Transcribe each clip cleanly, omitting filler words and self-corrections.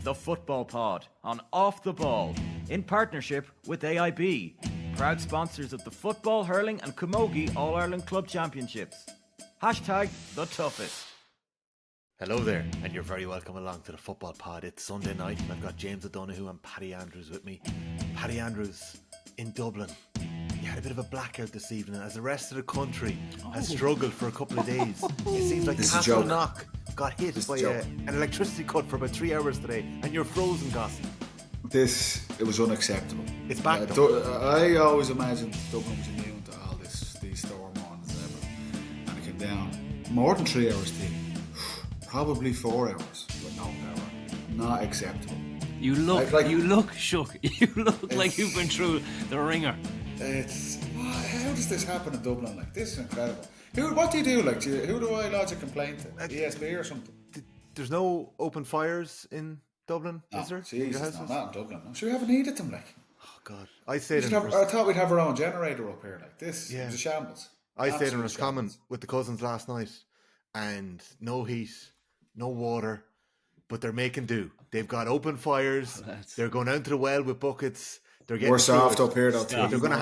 the Football Pod on Off the Ball in partnership with AIB, proud sponsors of the Football, Hurling and Camogie All-Ireland Club Championships. Hashtag the toughest. Hello there, and you're very welcome along to the Football Pod. It's Sunday night, and I've got James O'Donoghue and Paddy Andrews with me. Paddy Andrews in Dublin. He had a bit of a blackout this evening as the rest of the country has struggled for a couple of days. It seems like Castleknock got hit by an electricity cut for about 3 hours today, and you're frozen, Goss. It was unacceptable. It's back I always imagined Dublin was immune to all these storm warnings and everything. And it came down more than 3 hours, Steve. Probably 4 hours with no power. Not acceptable. You look shook. You look like you've been through the ringer. How does this happen in Dublin? Like, this is incredible. What do you do? Like, who do I lodge a complaint to? ESB or something? There's no open fires in Dublin, No, is there? Jesus, no, not in Dublin. I'm sure we haven't needed them, like. Oh, God. I thought we'd have our own generator up here, like. This is a shambles. I stayed in Roscommon with the cousins last night, and no heat, no water, but they're making do. They've got open fires. They're going down to the well with buckets. We're soft up here, though. They're going to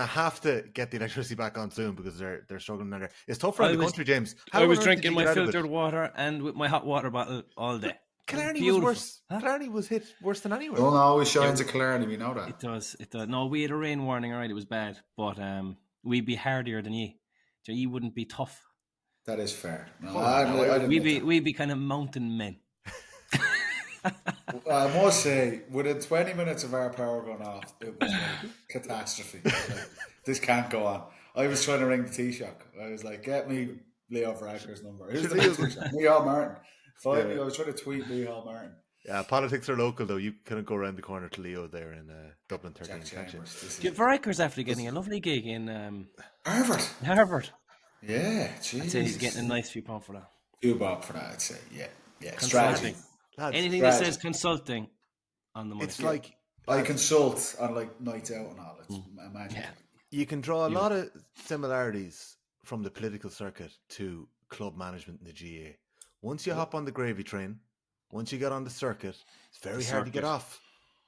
have to get the electricity back on soon because they're struggling there. It's tough around the country, James. I was drinking my filtered water and with my hot water bottle all day. Killarney was worse. Huh? Killarney was hit worse than anywhere. Don't always shines at Killarney, we know that. It does. No, we had a rain warning, alright. It was bad, but we'd be hardier than you. So you wouldn't be tough. That is fair. We'd be kind of mountain men. I must say, within 20 minutes of our power going off, it was like catastrophe. Like, this can't go on. I was trying to ring the Taoiseach. I was like, get me Leo Varadkar's number. Who's the Taoiseach? Micheál Martin. Finally, I was trying to tweet Micheál Martin. Yeah, politics are local, though. You couldn't go around the corner to Leo there in Dublin 13. Varadkar's after getting a lovely gig in Harvard. Yeah, jeez. I'd say he's getting a nice few pounds for that. Few bob for that, I'd say. Yeah. Strategy. Anything that says consulting on the money. It's like I consult on like nights out and all. It's magic. Yeah. You can draw a lot of similarities from the political circuit to club management in the GA. Once you hop on the gravy train, once you get on the circuit, it's very hard to get off.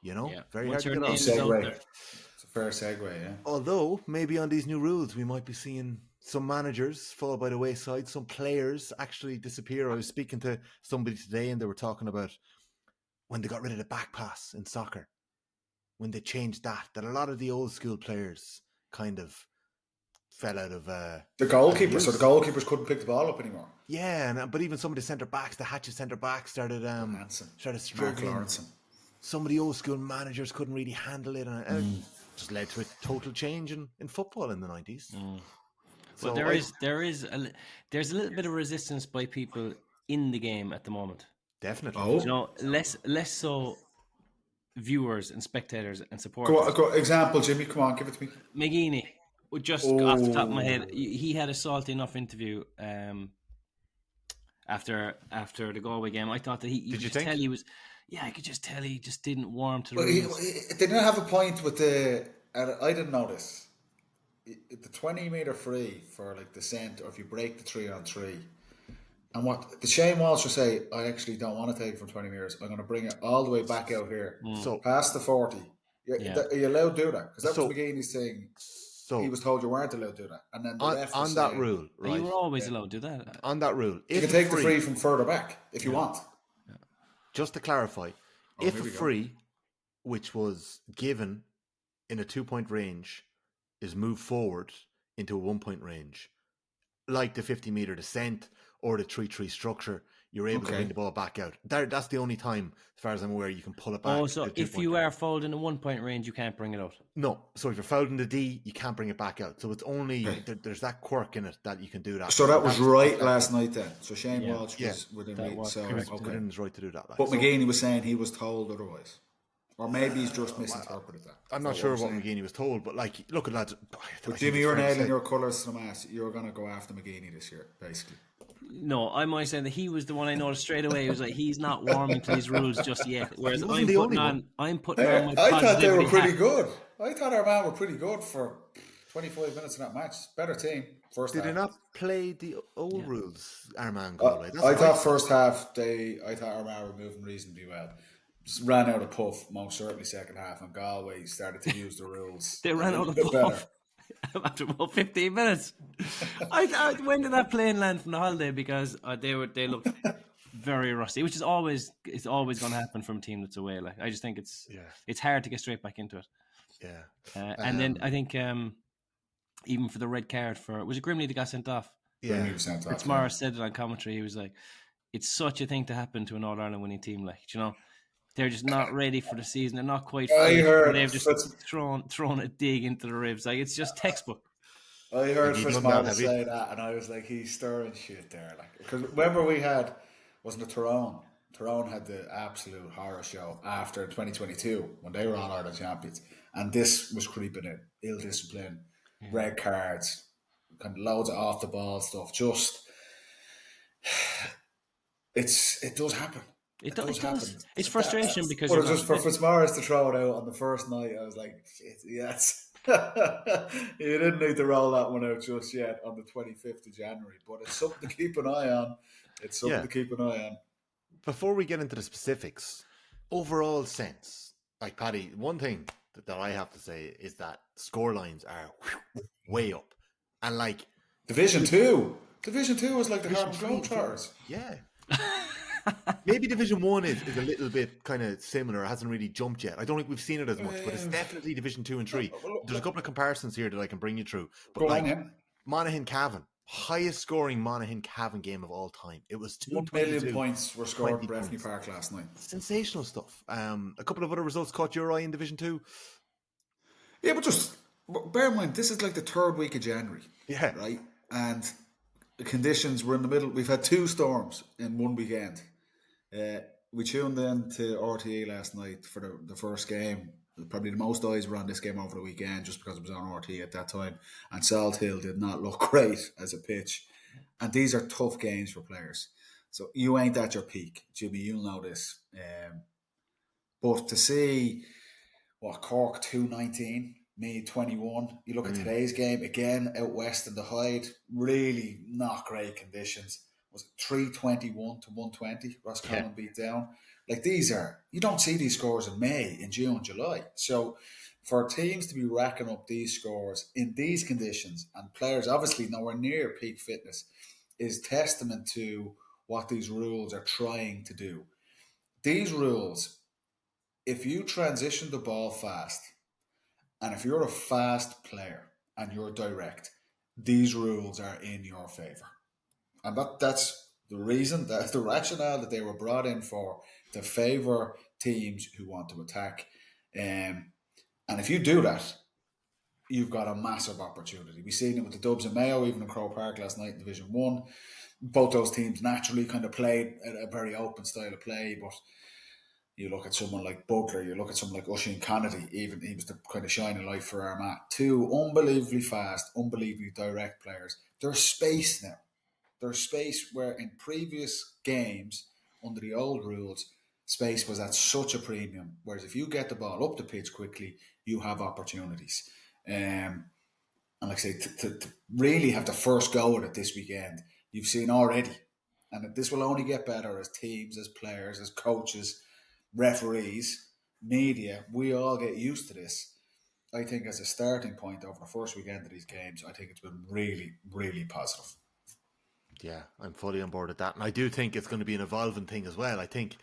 Very hard to get off. It's a fair segue, yeah. Although maybe on these new rules, we might be seeing some managers fall by the wayside, some players actually disappear. I was speaking to somebody today and they were talking about when they got rid of the back pass in soccer, when they changed that a lot of the old school players kind of fell out of the goalkeepers, so the goalkeepers couldn't pick the ball up anymore. Yeah, but even some of the centre backs, the Hatchet centre backs started struggling. Some of the old school managers couldn't really handle it, and it just led to a total change in football in the 90s. So there's a little bit of resistance by people in the game at the moment. Definitely. Less so viewers and spectators and supporters. Go, example, Jimmy, come on, give it to me. McGeaney, just off the top of my head, he had a salty enough interview after the Galway game. I thought that I could just tell he just didn't warm to the rules. They didn't have a point with I didn't know this. The 20-metre free for like descent, or if you break the 3-on-3, and what the Shane Walsh will say, I actually don't want to take it from 20 metres. I'm going to bring it all the way back out here, so past the 40. Are you allowed to do that? Because that was McGeaney's saying. So he was told you weren't allowed to do that, and then the ref was that rule, right? You were always allowed to do that. On that rule, you can take the free from further back if you want. Yeah. Just to clarify, if a free, which was given in a 2-point range, is moved forward into a 1-point range, like the 50-metre descent or the 3-3 structure, you're able to bring the ball back out. That's the only time, as far as I'm aware, you can pull it back. Oh, so if you are fouled in a 1-point range, you can't bring it out? No. So if you're fouled in the D, you can't bring it back out. So it's only, there's that quirk in it that you can do that. So that was right last night then. So Shane Walsh was within within his right to do that. But McGeaney was saying he was told otherwise. Or maybe he's just misinterpreted that. I'm not sure what McGeaney was told, but look at lads. With Jimmy O'Neill and your colours to the mass, you're going to go after McGeaney this year, basically. No, I might say that he was the one I noticed straight away. He was like, he's not warming to these rules just yet. Whereas I'm putting on my positivity. I thought they were pretty good. I thought our man were pretty good for 25 minutes in that match. Better team. Did they not play the old rules, Armagh Galway? I thought first half, I thought Armagh were moving reasonably well. ran out of puff, most certainly second half, and Galway started to use the rules. They ran out of puff after about 15 minutes. When did that plane land from the holiday? Because they looked very rusty, which is always going to happen from a team that's away. Like, I just think it's hard to get straight back into it. Yeah. And then I think even for the red card was it Grimley that got sent off? Yeah, he was sent off. Fitzmaurice said it on commentary. He was like, "It's such a thing to happen to an All Ireland winning team. Like, you know, they're just not ready for the season. They're not quite. They've just thrown a dig into the ribs. Like, it's just textbook." I heard Fitzmaurice say that, and I was like, "He's stirring shit there." Like, because remember wasn't it Tyrone? Tyrone had the absolute horror show after 2022 when they were All Ireland champions, and this was creeping in. Ill discipline, red cards, kind of loads of off the ball stuff. Just it does happen. It does happen. It's frustration because but just for Fitzmaurice to throw it out on the first night, I was like, shit, yes. You didn't need to roll that one out just yet on the 25th of January, but it's something to keep an eye on. Before we get into the specifics, overall sense, like Paddy, one thing that I have to say is that score lines are way up. And like Division 2 is like the Harlem Globetrotters. Yeah. Maybe Division 1 is a little bit kind of similar. It hasn't really jumped yet. I don't think we've seen it as much, but it's definitely Division 2 and 3. There's a couple of comparisons here that I can bring you through. But Monaghan-Cavan, highest scoring Monaghan-Cavan game of all time. It was 1 million points were scored in Breffni Park last night. Sensational stuff. A couple of other results caught your eye in Division 2. Yeah, but just bear in mind, this is like the third week of January. Yeah. Right? And the conditions were in the middle. We've had 2 storms in one weekend. We tuned in to RTE last night for the first game. Probably the most eyes were on this game over the weekend just because it was on RTE at that time. And Salt Hill did not look great as a pitch. And these are tough games for players. So you ain't at your peak. Jimmy, you'll know this. But to see Cork 219, Meath 21. You look at today's game, again, out west in the Hyde, really not great conditions. Was it 321 to 120? Roscommon beat down. Like, you don't see these scores in May, in June, July. So for teams to be racking up these scores in these conditions, and players obviously nowhere near peak fitness, is testament to what these rules are trying to do. These rules, if you transition the ball fast, and if you're a fast player and you're direct, these rules are in your favour. And that's the reason, that's the rationale that they were brought in for, to favour teams who want to attack. And if you do that, you've got a massive opportunity. We've seen it with the Dubs and Mayo, even in Croke Park last night in Division 1. Both those teams naturally kind of played a very open style of play, but you look at someone like Butler, you look at someone like Oisin Kennedy, even he was the kind of shining light for Armagh. 2 unbelievably fast, unbelievably direct players. There's space now. There's space where in previous games, under the old rules, space was at such a premium. Whereas if you get the ball up the pitch quickly, you have opportunities. And like I say, to really have the first go at it this weekend, you've seen already. And this will only get better as teams, as players, as coaches, referees, media, we all get used to this. I think as a starting point over the first weekend of these games, I think it's been really, really positive. Yeah, I'm fully on board with that. And I do think it's going to be an evolving thing as well. I think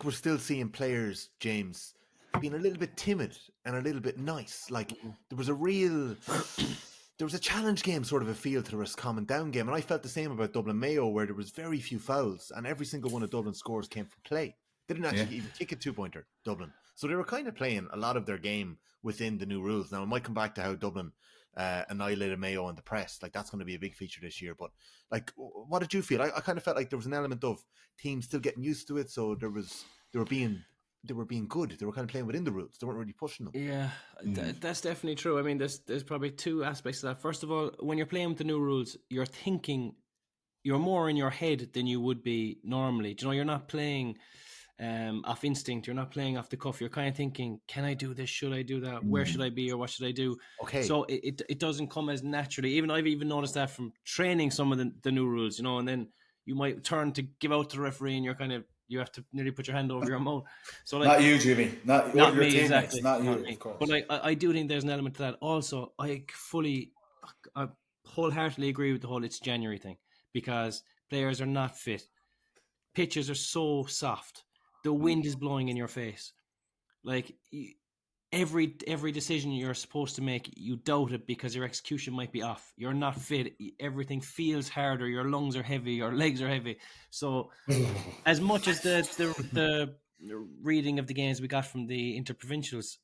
we're still seeing players, James, being a little bit timid and a little bit nice. Like, there was a challenge game sort of a feel to the Roscommon down game. And I felt the same about Dublin-Mayo, where there was very few fouls and every single one of Dublin's scores came from play. They didn't actually even kick a 2-pointer, Dublin. So they were kind of playing a lot of their game within the new rules. Now, I might come back to how Dublin annihilated Mayo in the press. Like, that's going to be a big feature this year. But, like, what did you feel? I kind of felt like there was an element of teams still getting used to it. So they were being good. They were kind of playing within the rules. They weren't really pushing them. Yeah, that's definitely true. I mean, there's probably 2 aspects to that. First of all, when you're playing with the new rules, you're more in your head than you would be normally. Do you know, you're not playing off instinct. You're not playing off the cuff. You're kind of thinking, can I do this? Should I do that? Where should I be, or what should I do? Okay. So it doesn't come as naturally. I've even noticed that from training some of the new rules, you know, and then you might turn to give out to the referee and you're kind of you have to nearly put your hand over your mouth. So not you, Jimmy. Not your me, teammates. exactly. Not you, Me. of course. But I do think there's an element to that. Also, I wholeheartedly agree with the whole it's January thing, because players are not fit. Pitches are so soft. The wind is blowing in your face. Like every decision you're supposed to make, you doubt it because your execution might be off. You're not fit. Everything feels harder. Your lungs are heavy. Your legs are heavy. So, as much as the reading of the games we got from the interprovincials,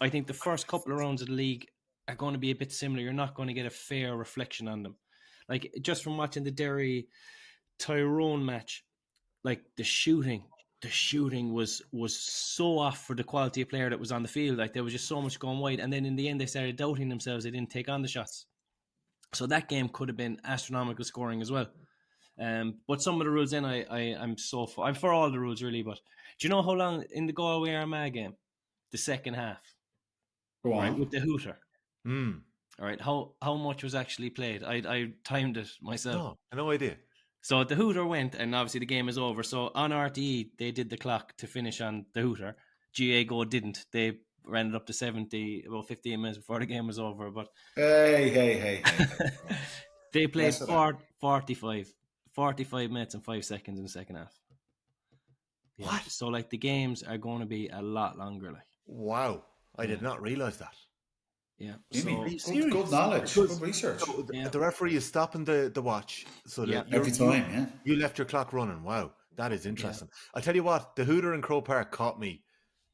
I think the first couple of rounds of the league are going to be a bit similar. You're not going to get a fair reflection on them. Like, just from watching the Derry Tyrone match, like the shooting was so off for the quality of player that was on the field. Like, there was just so much going wide, and then in the end they started doubting themselves. They didn't take on the shots, so that game could have been astronomical scoring as well. But some of the rules, I'm for all the rules really. But do you know how long in the Galway-Armagh game, the second half, Go on. right, with the hooter? All right, how much was actually played? I timed it myself. No, no idea. So the hooter went, and obviously the game is over. So on RTE, they did the clock to finish on the hooter. GA Go didn't. They ran it up to 70 about 15 minutes before the game was over. But Hey. they played 45 minutes and 5 seconds in the second half. Yeah. What? So like the games are going to be a lot longer. Like, wow, I did not realise that. Yeah, good knowledge, good research. So the referee is stopping the watch, so that every time, you left your clock running. Wow, that is interesting. I'll tell you what, the hooter in Croke Park caught me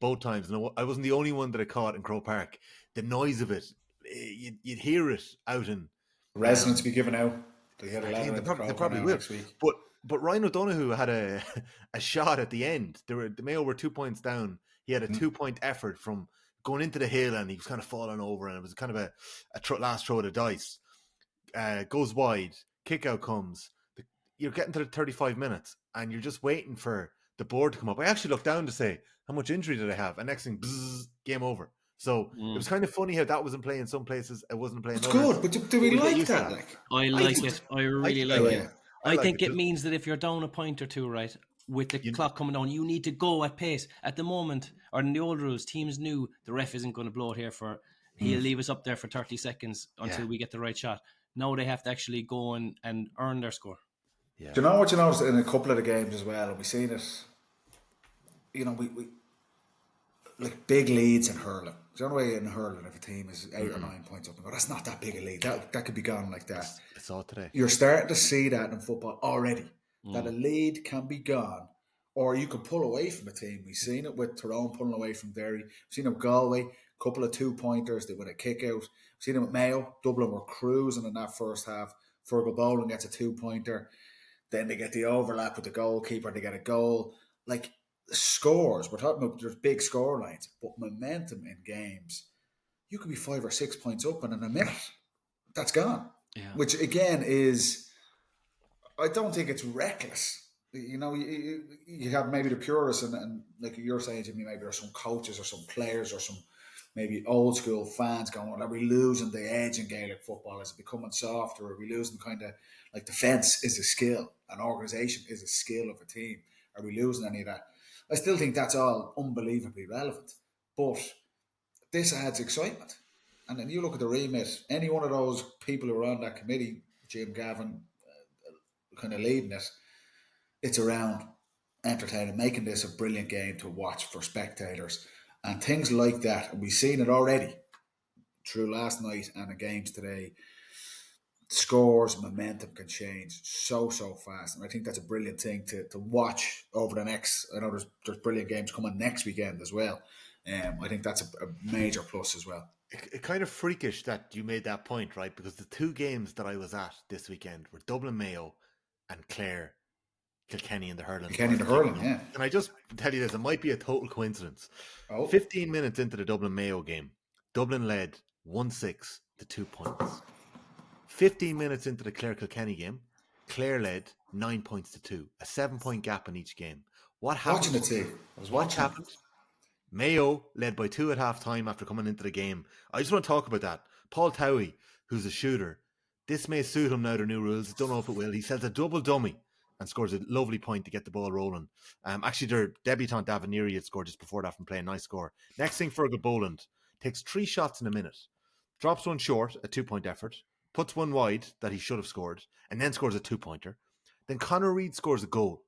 both times, and I wasn't the only one that it caught in Croke Park. The noise of it, you'd hear it out in residents be given out. They probably will. Next week. But Rian O'Donoghue had a shot at the end. The Mayo were 2 points down. He had a 2-point effort from going into the hill, and he was kind of falling over, and it was kind of a last throw of the dice. Goes wide, kick out comes. You're getting to the 35 minutes, and you're just waiting for the board to come up. I actually looked down to say, how much injury did I have? And next thing, bzzz, game over. So it was kind of funny how that wasn't playing in some places, it wasn't playing in others. Good, but do we like that? I like it. I really like it. I think it just means that if you're down a point or two, right, with the clock coming down, you need to go at pace. At the moment, or in the old rules, teams knew the ref isn't going to blow it here he'll leave us up there for 30 seconds until we get the right shot. Now they have to actually go and earn their score. Yeah. Do you know what you noticed in a couple of the games as well? And we've seen it, we like big leads in hurling. Do you know the way in hurling, if a team is 8 or 9 points up, that's not that big a lead. That could be gone like that. I saw it today. You're starting to see that in football already. That a lead can be gone, or you could pull away from a team. We've seen it with Tyrone pulling away from Derry. We've seen it with Galway, a couple of 2-pointers. They win a kick out. We've seen it with Mayo. Dublin were cruising in that first half. Fergal Bowling gets a 2-pointer. Then they get the overlap with the goalkeeper. They get a goal. Like, the scores, we're talking about there's big score lines, but momentum in games, you could be 5 or 6 points up, and in a minute, that's gone. Yeah. Which, again, is... I don't think it's reckless. You have maybe the purists, and like you're saying to me, maybe there's some coaches or some players or some maybe old school fans going, are we losing the edge in Gaelic football? Is it becoming softer? Are we losing kind of like defence is a skill, an organisation is a skill of a team? Are we losing any of that? I still think that's all unbelievably relevant, but this adds excitement. And then you look at the remit, any one of those people who are on that committee, Jim Gavin, kind of leading it, it's around entertaining, making this a brilliant game to watch for spectators and things like that. And we've seen it already through last night and the games today. Scores, momentum can change so fast, and I think that's a brilliant thing to watch over the next. I know there's brilliant games coming next weekend as well. I think that's a major plus as well. It's kind of freakish that you made that point, right? Because the 2 games that I was at this weekend were Dublin-Mayo and Kilkenny in the hurling. Yeah. And I just tell you this, it might be a total coincidence. 15 minutes into the Dublin-Mayo game, Dublin led 1-6 to 2 points. 15 minutes into the Clare-Kilkenny game, Clare led 9 points to 2, a 7-point gap in each game. What happened? Watching the team. What happened? Mayo led by 2 at half time after coming into the game. I just want to talk about that. Paul Towie, who's a shooter, this may suit him now, the new rules. Don't know if it will. He sells a double dummy and scores a lovely point to get the ball rolling. Actually, their debutant Davin had scored just before that from playing. Nice score. Next thing, Fergal Boland takes 3 shots in a minute, drops one short, a 2-point effort, puts one wide that he should have scored, and then scores a 2-pointer. Then Conor Reid scores a goal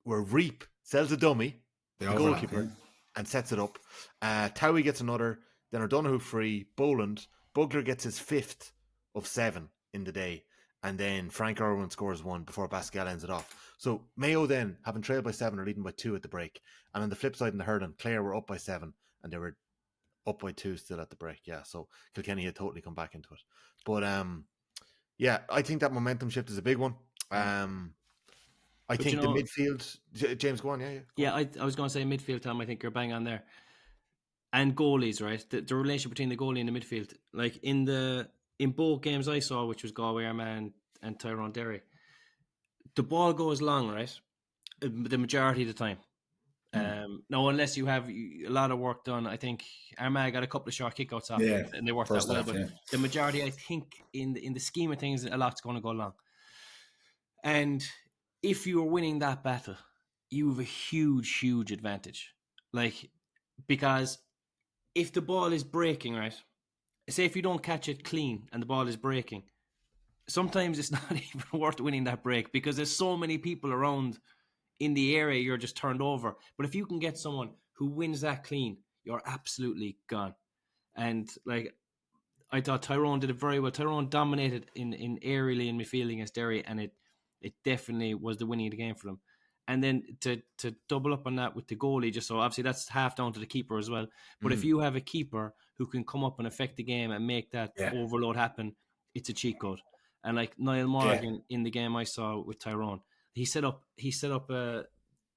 where Reap sells a dummy, the goalkeeper, and sets it up. Towie gets another, then O'Donoghue free, Boland, Bugler gets his 5th of 7 in the day, and then Frank Irwin scores 1 before Pascal ends it off. So Mayo then, having trailed by 7, are leading by 2 at the break. And on the flip side in the hurling, Clare were up by 7, and they were up by 2 still at the break. Yeah, so Kilkenny had totally come back into it. But yeah, I think that momentum shift is a big one. I think the midfield, James, go on. Yeah, I was going to say midfield, Tom. I think you're bang on there. And goalies, right? The relation between the goalie and the midfield, like in both games I saw, which was Galway-Armagh and Tyrone-Derry, the ball goes long, right? The majority of the time. No, unless you have a lot of work done. I think Armagh got a couple of short kickouts off, and they worked out well. But the majority, I think, in the scheme of things, a lot's going to go long. And if you are winning that battle, you have a huge, huge advantage. Like, because if the ball is breaking, right? Say if you don't catch it clean and the ball is breaking, sometimes it's not even worth winning that break because there's so many people around in the area you're just turned over. But if you can get someone who wins that clean, you're absolutely gone. And like, I thought Tyrone did it very well. Tyrone dominated in aerially in midfielding against Derry, and it definitely was the winning of the game for them. And then to double up on that with the goalie, just so obviously that's half down to the keeper as well. But if you have a keeper who can come up and affect the game and make that overload happen, it's a cheat code. And like Niall Morgan in the game I saw with Tyrone, he set up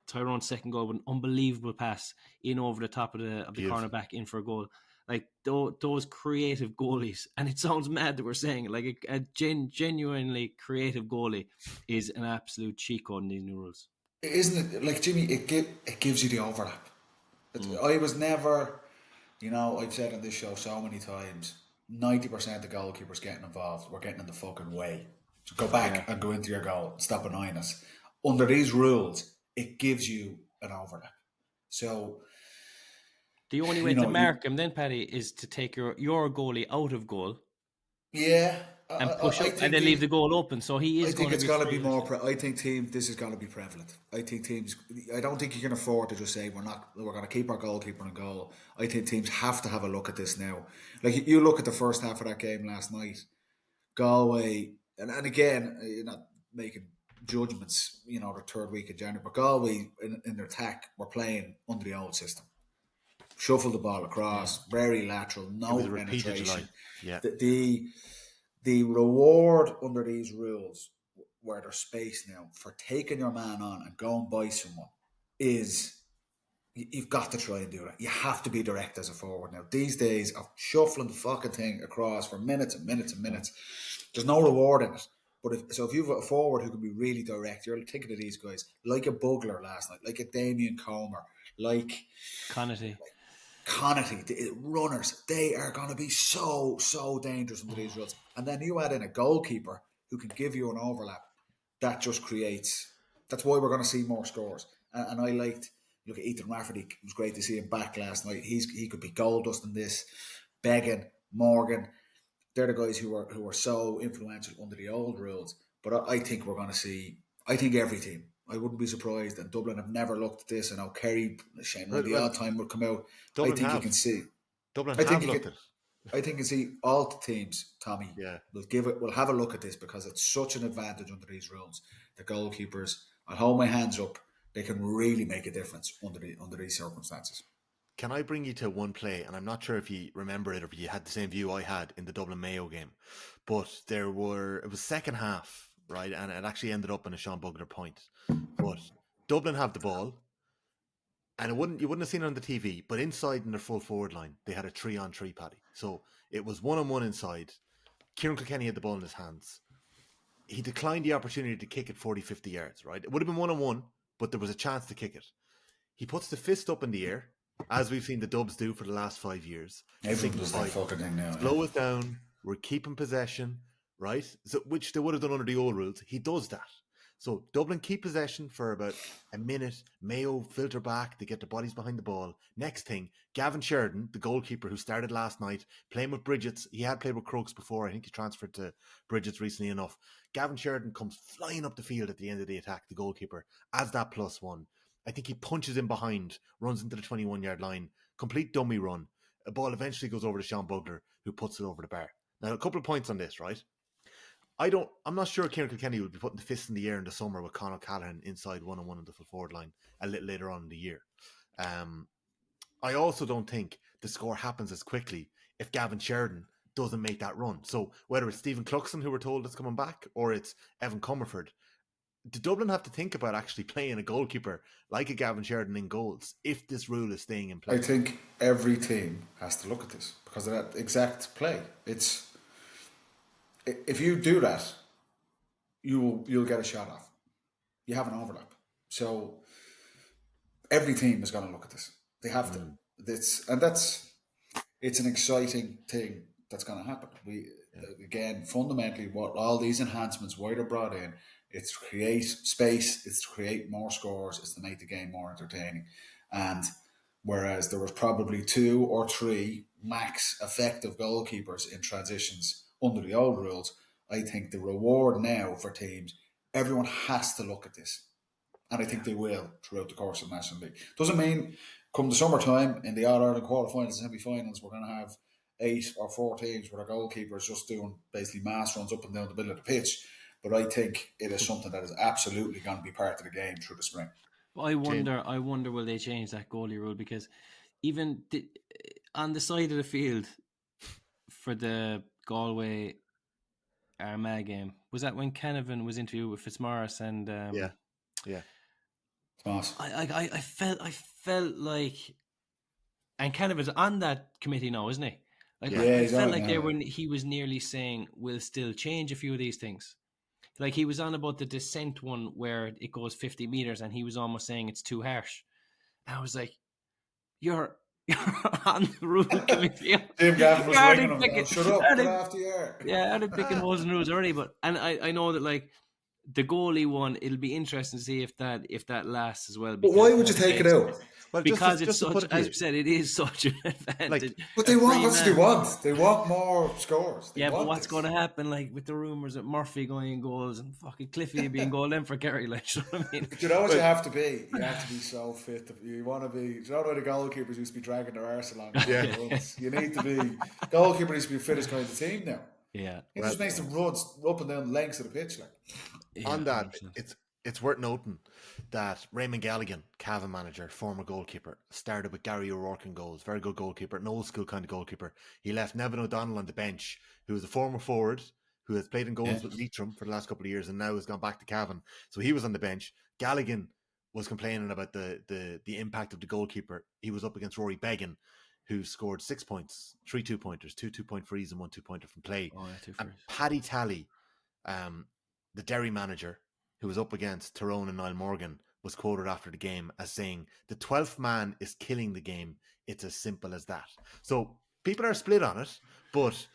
Tyrone's second goal with an unbelievable pass in over the top of the cornerback in for a goal. Like those creative goalies, and it sounds mad that we're saying it, like a genuinely creative goalie is an absolute cheat code in these new rules. Isn't it, like, Jimmy, it gives you the overlap. I was never, I've said on this show so many times, 90% of the goalkeepers getting involved, we're getting in the fucking way. So go back and go into your goal, stop annoying us. Under these rules, it gives you an overlap. So the only way to mark him then, Paddy, is to take your goalie out of goal. Yeah. And push up and then leave the goal open. So he is. I think it's got to be more. I think this is going to be prevalent. I think teams. I don't think you can afford to just say we're going to keep our goalkeeper in goal. I think teams have to have a look at this now. Like you look at the first half of that game last night, Galway, and again, you're not making judgments. The third week of January, but Galway in their attack were playing under the old system. Shuffle the ball across, very lateral, no penetration. Yeah. The reward under these rules, where there's space now, for taking your man on and going by someone is, you've got to try and do that. You have to be direct as a forward now. These days of shuffling the fucking thing across for minutes and minutes and minutes, there's no reward in it. But if you've got a forward who can be really direct, you're thinking of these guys, like a Bugler last night, like a Damien Comer, like Connaughton, the runners, they are going to be so dangerous under these rules. And then you add in a goalkeeper who can give you an overlap. That just creates. That's why we're going to see more scores. And I liked, look at Ethan Rafferty. It was great to see him back last night. He could be goal dusting this. Began, Morgan, they're the guys who were so influential under the old rules. But I think we're going to see. I think every team. I wouldn't be surprised. And Dublin have never looked at this. I know Kerry, Shane, the odd time would come out. Dublin I think have. you can see. Dublin have looked at it. I think you can see all the teams, Tommy. Yeah. We'll have a look at this because it's such an advantage under these rules. The goalkeepers, I'll hold my hands up. They can really make a difference under these circumstances. Can I bring you to one play? And I'm not sure if you remember it or if you had the same view I had in the Dublin-Mayo game. But it was second half, right? And it actually ended up in a Sean Bugler point. But Dublin have the ball. And you wouldn't have seen it on the TV, but inside in their full forward line, they had a 3-on-3, Paddy. So it was 1-on-1 inside. Kieran Kilkenny had the ball in his hands. He declined the opportunity to kick it 40, 50 yards, right? It would have been 1-on-1, but there was a chance to kick it. He puts the fist up in the air, as we've seen the Dubs do for the last 5 years. Everyone does that fucking thing now. Slow it down. We're keeping possession, right? So, which they would have done under the old rules. He does that. So Dublin keep possession for about a minute. Mayo filter back. They get their bodies behind the ball. Next thing, Gavin Sheridan, the goalkeeper who started last night, playing with Bridget's. He had played with Crooks before. I think he transferred to Bridget's recently enough. Gavin Sheridan comes flying up the field at the end of the attack, the goalkeeper, as that +1. I think he punches in behind, runs into the 21-yard line, complete dummy run. A ball eventually goes over to Sean Bugler, who puts it over the bar. Now, a couple of points on this, right? I'm not sure Kieran Kilkenny will be putting the fist in the air in the summer with Conor Callaghan inside 1-on-1 on the full forward line a little later on in the year. I also don't think the score happens as quickly if Gavin Sheridan doesn't make that run. So whether it's Stephen Cluxon, who we're told is coming back, or it's Evan Comerford, do Dublin have to think about actually playing a goalkeeper like a Gavin Sheridan in goals if this rule is staying in place? I think every team has to look at this because of that exact play. If you do that, you'll get a shot off. You have an overlap. So every team is going to look at this. They have to. It's an exciting thing that's going to happen. Again, fundamentally, what all these enhancements, why they're brought in, it's to create space, it's to create more scores, it's to make the game more entertaining. And whereas there was probably 2 or 3 max effective goalkeepers in transitions under the old rules, I think the reward now for teams, everyone has to look at this. And I think they will throughout the course of the National League. Doesn't mean come the summertime in the All-Ireland quarterfinals and semi-finals, we're going to have 8 or 4 teams where the goalkeepers just doing basically mass runs up and down the middle of the pitch. But I think it is something that is absolutely going to be part of the game through the spring. I wonder will they change that goalie rule, because even on the side of the field for the Galway-Armagh game, was that when Canavan was interviewed with Fitzmaurice and Yeah. Tomas. I felt like, and Canavan's on that committee now, isn't he? Like, I felt like he was nearly saying we'll still change a few of these things. Like, he was on about the descent one where it goes 50 meters, and he was almost saying it's too harsh. And I was like, you're on the rule committee. Jim Gavin was ringing him. Shut up, get off the air. Yeah, they're picking holes in rules already. But I know that, like, the goalie one, it'll be interesting to see if that lasts as well. But why would you take it out? Well, because it's such, as we said, it is such an advantage. But they want, what do they want? They want more scores. But what's going to happen, like, with the rumours of Murphy going in goals and fucking Cliffy being goal in for Kerry, like, you know what I mean? Do you know what you have to be? You have to be so fit. You want to be, do you know why the goalkeepers used to be dragging their arse along? You need to be, goalkeeper needs to be the fittest kind of team now. Yeah. It just makes them run up and down the lengths of the pitch. Like. On that, it's worth noting that Raymond Galligan, Cavan manager, former goalkeeper, started with Gary O'Rourke in goals. Very good goalkeeper, an old school kind of goalkeeper. He left Nevin O'Donnell on the bench, who was a former forward, who has played in goals with Leitrim for the last couple of years and now has gone back to Cavan. So he was on the bench. Galligan was complaining about the impact of the goalkeeper. He was up against Rory Began, who scored 6 points, 3 2-pointers, 2 2-point frees and 1 2-pointer from play. And Paddy Tally, the Derry manager, who was up against Tyrone and Niall Morgan, was quoted after the game as saying, the 12th man is killing the game. It's as simple as that. So people are split on it, but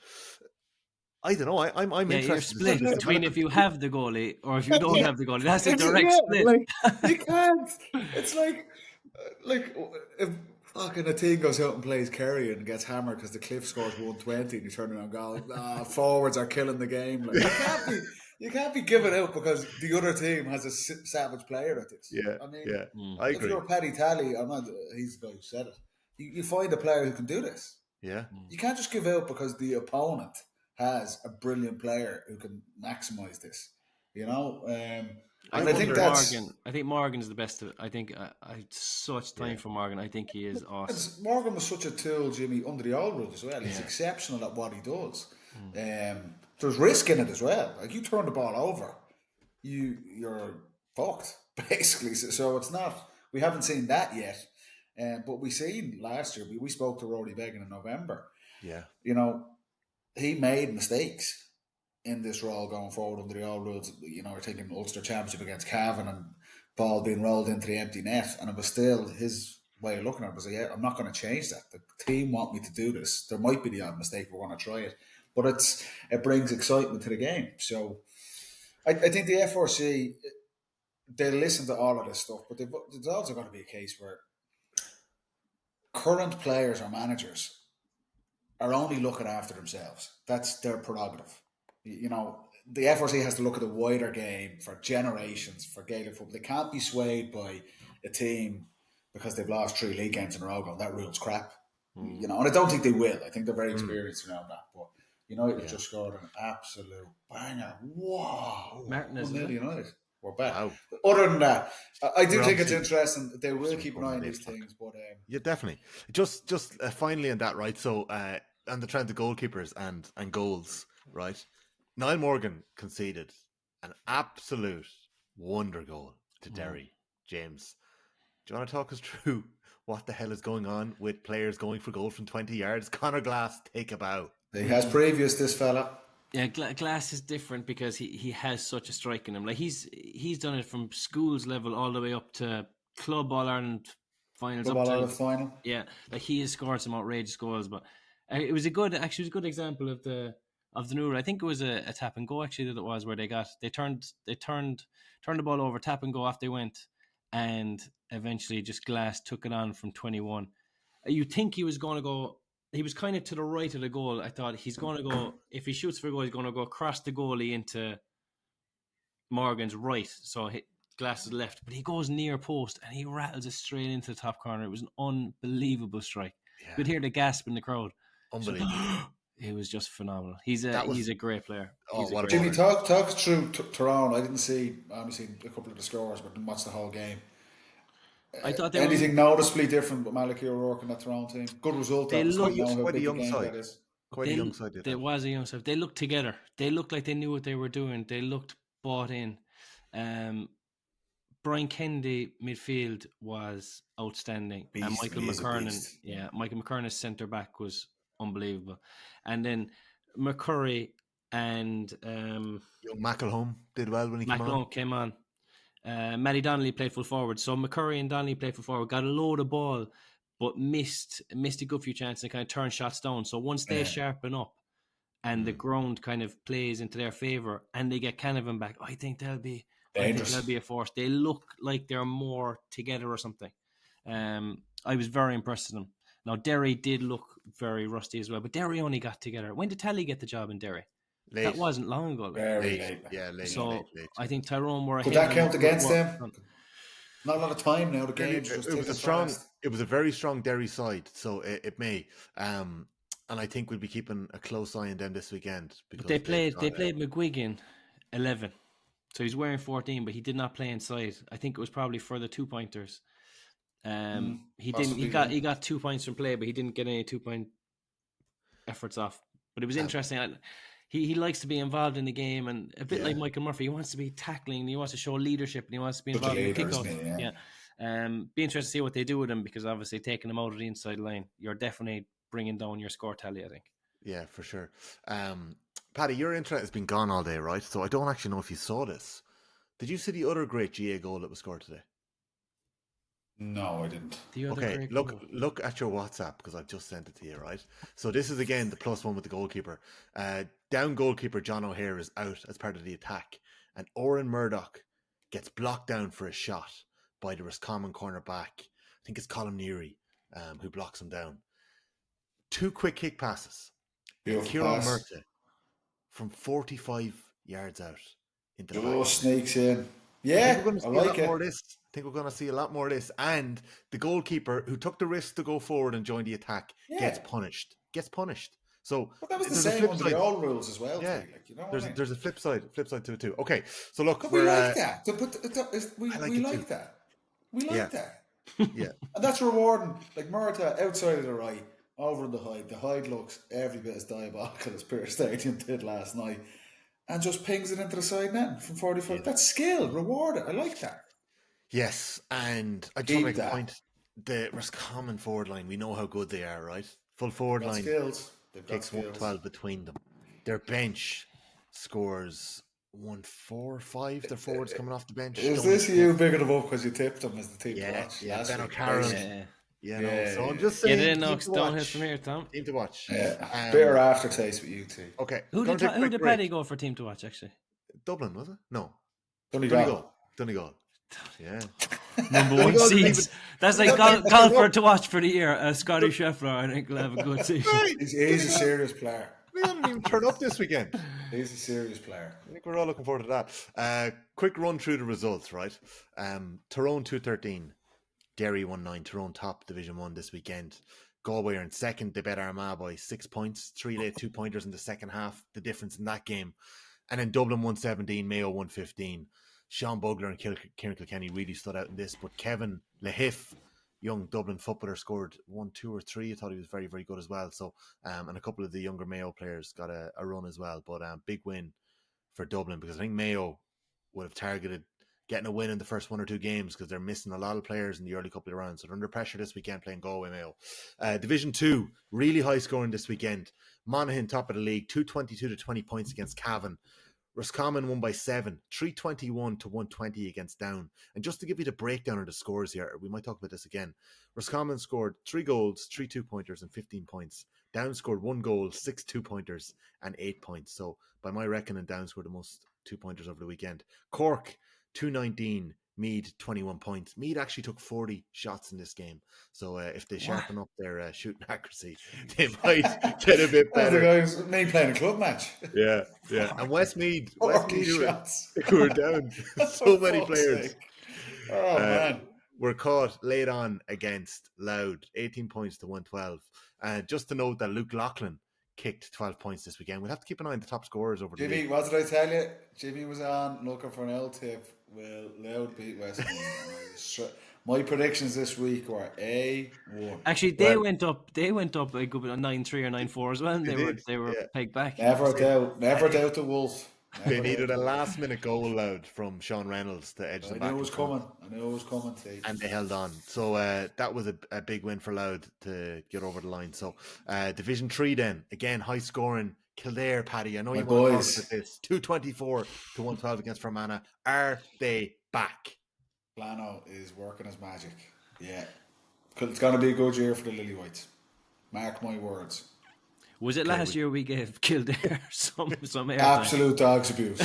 I don't know. I'm interested. You're split between if you have the goalie or if you don't have the goalie. That's a direct split. Like, you can't. It's like if fucking a team goes out and plays Kerry and gets hammered because the Cliff scores 120 and you turn around and go, forwards are killing the game. Like, you can't be giving out because the other team has a savage player at this. Yeah, I mean, I agree. If you're Paddy Tally, he's the guy who said it. You find a player who can do this. Yeah. You can't just give out because the opponent has a brilliant player who can maximise this. You know? I think Morgan's the best of it. I think I had such time for Morgan. I think he is awesome. Morgan was such a tool, Jimmy, under the old rules as well. He's exceptional at what he does. There's risk in it as well. Like, you turn the ball over, you're fucked, basically. So it's not, we haven't seen that yet. But we seen last year, we spoke to Rory Began in November. Yeah. You know, he made mistakes in this role going forward under the old rules. You know, we're taking Ulster Championship against Cavan and ball being rolled into the empty net. And it was still his way of looking at it was like, I'm not going to change that. The team want me to do this. There might be the odd mistake. We're going to try it. But it brings excitement to the game. So I think the FRC, they listen to all of this stuff, but there's also going to be a case where current players or managers are only looking after themselves. That's their prerogative. You know, the FRC has to look at the wider game for generations for Gaelic football. They can't be swayed by a team because they've lost 3 league games in a row going, that rule's crap. You know, and I don't think they will. I think they're very experienced around that. But United have just scored an absolute banger. Wow. Martin is 1-0 United. We're back. Wow. Other than that, I do We're think it's obviously- interesting. They will obviously keep an eye on going these late, things. But Yeah, definitely. Just finally on that, right? So on the trend of goalkeepers and goals, right? Niall Morgan conceded an absolute wonder goal to Derry. James, do you want to talk us through what the hell is going on with players going for goal from 20 yards? Conor Glass, take a bow. he has previous, this fella. Yeah, Glass is different because he has such a strike in him. Like he's done it from schools level all the way up to Club All Ireland finals. Football up to, Ireland final. Yeah, like he has scored some outrageous goals. But it was a good example of the new rule. I think it was a tap and go actually that it was where they turned the ball over, tap and go after they went, and eventually just Glass took it on from 21. You think he was going to go. He was kind of to the right of the goal. I thought he's going to go, if he shoots for a goal, he's going to go across the goalie into Morgan's right. So Glass is left. But he goes near post and he rattles it straight into the top corner. It was an unbelievable strike. Yeah. You could hear the gasp in the crowd. Unbelievable. It was just phenomenal. He's a great player. What a Jimmy, baller. talk us through Tyrone. I only seen a couple of the scores, but didn't watch the whole game. I thought they Anything noticeably different with Malachy O'Rourke and that Tyrone team? Good result. They obviously, look- knowing how quite a big the young game side. that is. Quite a young side. Did There that. was a young side. They looked together. They looked like they knew what they were doing. They looked bought in. Brian Kennedy midfield was outstanding, and Beast, Michael he is a McKernan, beast. Michael McKernan's centre back was unbelievable, and then McCurry and Young McElhone did well when he came on. McLone came on. Matty Donnelly played full forward, so McCurry and Donnelly played full forward. Got a load of ball, but missed a good few chances and kind of turned shots down. So once they sharpen up, and the ground kind of plays into their favour, and they get Canavan back, I think they'll be a force. They look like they're more together or something. I was very impressed with them. Now Derry did look very rusty as well, but Derry only got together. When did Tally get the job in Derry? Late. That wasn't long ago. Very late. Yeah, late. So late. I think Tyrone were. Could ahead that count of against what- them? Not a lot of time now. The game's just It was ticking a strong. fast. It was a very strong Derry side, so it may. And I think we'll be keeping a close eye on them this weekend because They played McGuigan 11, so he's wearing 14, but he did not play inside. I think it was probably for the 2-pointers. He didn't. Possibly, He got 2 points from play, but he didn't get any 2-point efforts off. But it was interesting. He likes to be involved in the game, and a bit like Michael Murphy, he wants to be tackling, and he wants to show leadership, and he wants to be Such a involved in leader, kickouts. isn't he? Yeah. Be interested to see what they do with him, because obviously taking him out of the inside line, you're definitely bringing down your score tally, I think. Yeah, for sure. Paddy, your internet has been gone all day, right? So I don't actually know if you saw this. Did you see the other great GA goal that was scored today? No, I didn't. The other Okay, great look goal. at your WhatsApp because I've just sent it to you, right? So this is again the +1 with the goalkeeper. Down goalkeeper John O'Hare is out as part of the attack, and Oren Murtagh gets blocked down for a shot by the Roscommon corner back. I think it's Colm Neary who blocks him down. 2 quick kick passes. Beautiful Kieran pass. Murtagh from 45 yards out into the Oh, back. sneaks in. I Yeah, think we're going to I see a like lot more of it. this. I think we're going to see a lot more of this. And the goalkeeper who took the risk to go forward and join the attack gets punished. So But that was the there's a same flip under side. the old rules as well. Yeah. Too, like, you know what There's I mean? there's a flip side to it too. Okay, so look, But we we're like that. We I like we it like too. that. We like Yeah. that. yeah, And that's rewarding. Like Murtagh outside of the right, over in the Hyde. The Hyde looks every bit as diabolical as Peter Stadium did last night. And just pings it into the side net from 45. That's skill. Reward it. I like that. yes, and I just Keep want to make that. a point. The Roscommon forward line, we know how good they are, right? Full forward Got line skills. They've got takes skills. 112 between them. Their bench scores 145. Their forwards coming off the bench. Is Don't this hit- you bigging them up because you tipped them as the team to Yeah, watch? yeah, last Ben week? O'Carroll. Crazy. Yeah, Yeah, so I'm yeah. just Get saying. it in, team Knox. to Downhill watch. from here, Tom. Team to watch. Yeah. Bitter aftertaste with you two. Okay. Who gonna take a did quick break. Paddy go for team to watch, actually? Dublin, was it? No. Donegal. Donegal. Yeah. Number one God, seeds. That's like golfer to watch for the year. Scotty Scheffler, I think, will have a good season. Right. He's a serious player. We didn't even turn up this weekend. He's a serious player. I think we're all looking forward to that. Quick run through the results, right? Tyrone 2-13, Derry 1-9, Tyrone top Division 1 this weekend. Galway are in second. They bet Armagh by 6 points. 3 late 2-pointers in the second half. The difference in that game. And then Dublin 117, Mayo 115. Sean Bugler and Kieran Kilkenny really stood out in this. But Kevin Lahif, young Dublin footballer, scored 1, 2 or 3. I thought he was very, very good as well. So, and a couple of the younger Mayo players got a run as well. But big win for Dublin, because I think Mayo would have targeted getting a win in the first 1 or 2 games because they're missing a lot of players in the early couple of rounds. So they're under pressure this weekend playing Galway-Mayo. Division 2, really high scoring this weekend. Monaghan top of the league, 222 to 20 points against Cavan. Roscommon won by 7, 321 to 120 against Down. And just to give you the breakdown of the scores here, we might talk about this again. Roscommon scored 3 goals, 3 2-pointers and 15 points. Down scored 1 goal, 6 2-pointers and 8 points. So by my reckoning, Down scored the most 2-pointers over the weekend. Cork 219, Meath 21 points. Meath actually took 40 shots in this game. So if they sharpen up their shooting accuracy, they might get a bit better. Guys, me playing a club match. Yeah. And Westmeath, shots. who were down so many players. Oh, man. Were caught late on against Louth, 18 points to 112. Just to note that Luke Loughlin kicked 12 points this weekend. We'll have to keep an eye on the top scorers over the Jimmy, league. what did I tell you? Jimmy was on looking for an L-tip. Will Louth beat Westmeath? My predictions this week were A1. Actually, they went up like 9-3 or 9-4 as well, and they were pegged back. Never doubt the Wolf. They needed a last-minute goal loud from Sean Reynolds to edge them back. I knew it was coming. Steve. And they held on. So that was a big win for Louth to get over the line. So Division 3 then, again, high scoring. Kildare, Paddy, I know you want to talk about this. 224 to 112 against Fermanagh. Are they back? Plano is working his magic. Yeah. It's going to be a good year for the Lily Whites. Mark my words. Was it last year we gave Kildare some airtime? Absolute dogs abuse.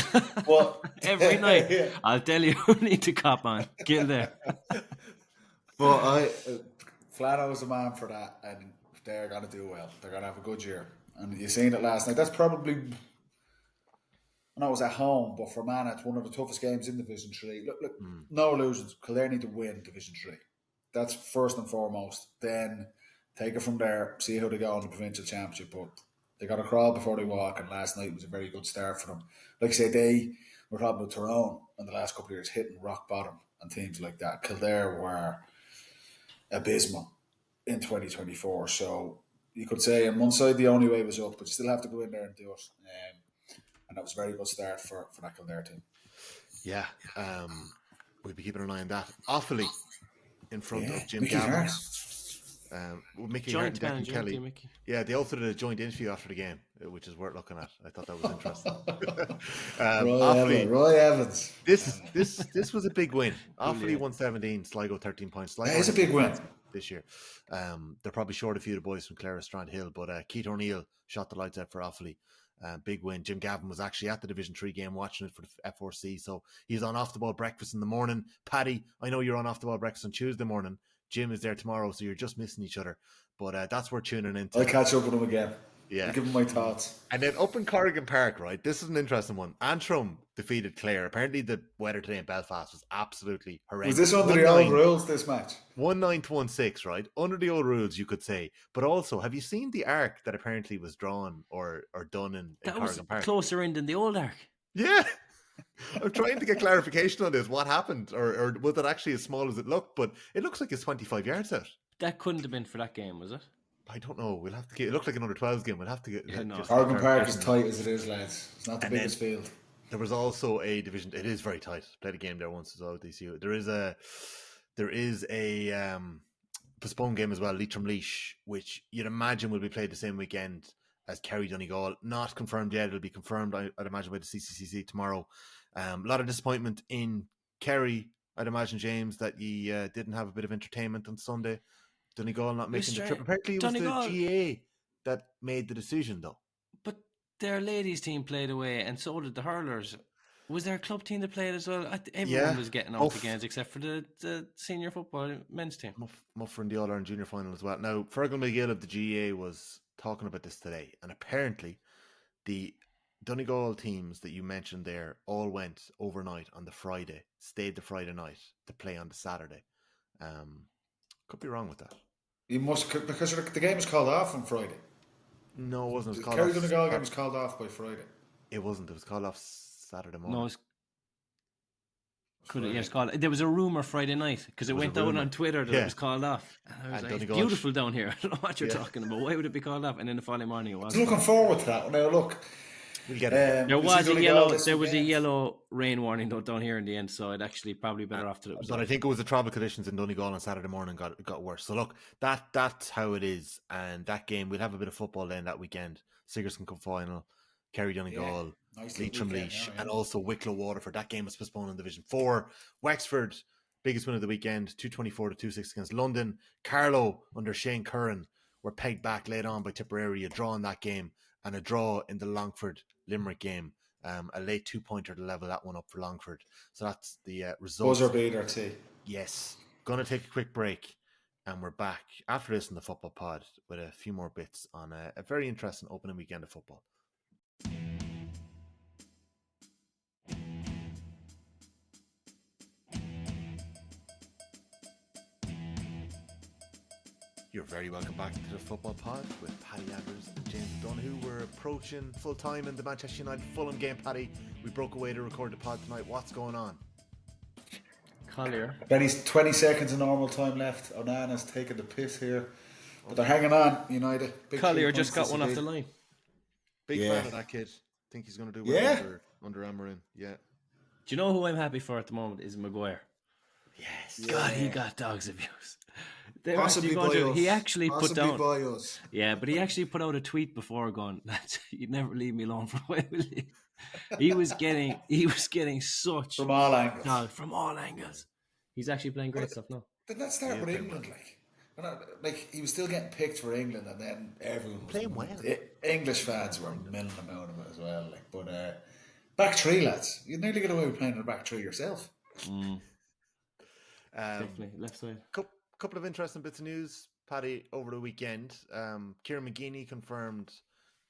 What? Every night. Yeah. I'll tell you who need to cop on. Kildare. But Flano's the man for that, and they're going to do well. They're going to have a good year. And you seen it last night. That's probably, I know it was at home, but for Man, it's one of the toughest games in Division 3. Look, no illusions. Kildare need to win Division 3. That's first and foremost. Then take it from there, see how they go in the provincial championship. But they got to crawl before they walk, and last night was a very good start for them. Like I say, they were talking about Tyrone in the last couple of years, hitting rock bottom and teams like that. Kildare were abysmal in 2024. So you could say on one side the only way was up, but you still have to go in there and do it. And that was a very good start for that Kildare team. Yeah, we'll be keeping an eye on that. Offaly in front of Jim Mickey Gavin. Mickey Hart and Declan Kelly. Yeah, they also did a joint interview after the game, which is worth looking at. I thought that was interesting. Roy Evans. This was a big win. Offaly 117, Sligo 13 points. Sligo it's a big win this year. They're probably short a few of the boys from Clara Strand Hill, but Keith O'Neill shot the lights out for Offaly. Big win. Jim Gavin was actually at the Division 3 game watching it for the F4C, so he's on off the ball breakfast in the morning. Paddy, I know you're on off the ball breakfast on Tuesday morning. Jim is there tomorrow, so you're just missing each other. But that's worth tuning into. I'll catch up with him again. Yeah. I'll give him my thoughts. And then up in Corrigan Park, right? This is an interesting one. Antrim defeated Clare. Apparently the weather today in Belfast was absolutely horrendous. Was this under the old rules, this match? 1-9 to 1-6, right? Under the old rules, you could say. But also, have you seen the arc that apparently was drawn or done in Corrigan Park? That was closer in than the old arc. Yeah. I'm trying to get clarification on this. What happened? Or was it actually as small as it looked? But it looks like it's 25 yards out. That couldn't have been for that game, was it? I don't know. We'll have to get. It looked like an under 12s game. We'll have to get. Corrigan Park is tight as it is, lads. It's not the biggest field. There was also a division. It is very tight. Played a game there once as well. DCU. There is a postponed game as well. Leitrim Laois, which you'd imagine will be played the same weekend as Kerry Donegal. Not confirmed yet. It'll be confirmed, I'd imagine, by the CCCC tomorrow. A lot of disappointment in Kerry. I'd imagine, James, that you didn't have a bit of entertainment on Sunday. Donegal not making the trip. Apparently it was the GA that made the decision, though. But their ladies team played away, and so did the hurlers. Was there a club team that played as well? Everyone Yeah. was getting on to games except for the senior football men's team. Muffer in the All-Ireland Junior Final as well. Now, Fergal McGill of the GAA was talking about this today, and apparently the Donegal teams that you mentioned there all went overnight on the Friday, stayed the Friday night to play on the Saturday. Could be wrong with that. You must, because the game was called off on Friday. No, it wasn't. It was The called Kerry off. Donegal game was called off by Friday. It wasn't. It was called off Saturday morning. No, it's called. There was a rumor Friday night because it went out on Twitter that it was called off. And I was like, it's beautiful down here. I don't know what you're talking about. Why would it be called off? And then the following morning it was. Looking forward to that. Now look, we'll get it. There was a yellow. There was a yellow rain warning down here in the end, so it actually probably better off to it. But I think it was the travel conditions in Donegal on Saturday morning got worse. So look, that's how it is. And that game, we'll have a bit of football then that weekend. Sigerson Cup final, Kerry Donegal, Leitrim Laois, and also Wicklow Waterford. That game was postponed in Division 4. Wexford, biggest win of the weekend, 224 to 2-6 against London. Carlow under Shane Curran were pegged back late on by Tipperary, a draw in that game, and a draw in the Longford Limerick game. A late 2-pointer to level that one up for Longford. So that's the result. Buzzer beater too. Yes. Going to take a quick break, and we're back after this in the Football Pod with a few more bits on a very interesting opening weekend of football. You're very welcome back to the Football Pod with Paddy Andrews and James O'Donoghue. We're approaching full time in the Manchester United Fulham game, Paddy. We broke away to record the pod tonight. What's going on? Collier. Benny's 20 seconds of normal time left. Onana's taking the piss here. But they're hanging on, United. Collier just got one off the line. Big fan of that kid. Think he's going to do well under Amarin. Yeah. Do you know who I'm happy for at the moment is Maguire. Yes. God, he got dogs abuse. Possibly by us. He actually Possibly put down. by us. Yeah, but he actually put out a tweet before going, "Lads, you'd never leave me alone for a while, will you?" He was getting such From all angles. dog from all angles. He's actually playing great stuff now. But let's start with England, he was still getting picked for England, and then everyone was playing well. English fans were milling him out of it as well. But back three, lads, you'd nearly get away with playing in the back three yourself. Definitely left side. Couple of interesting bits of news, Paddy, over the weekend. Kieran McGeeney confirmed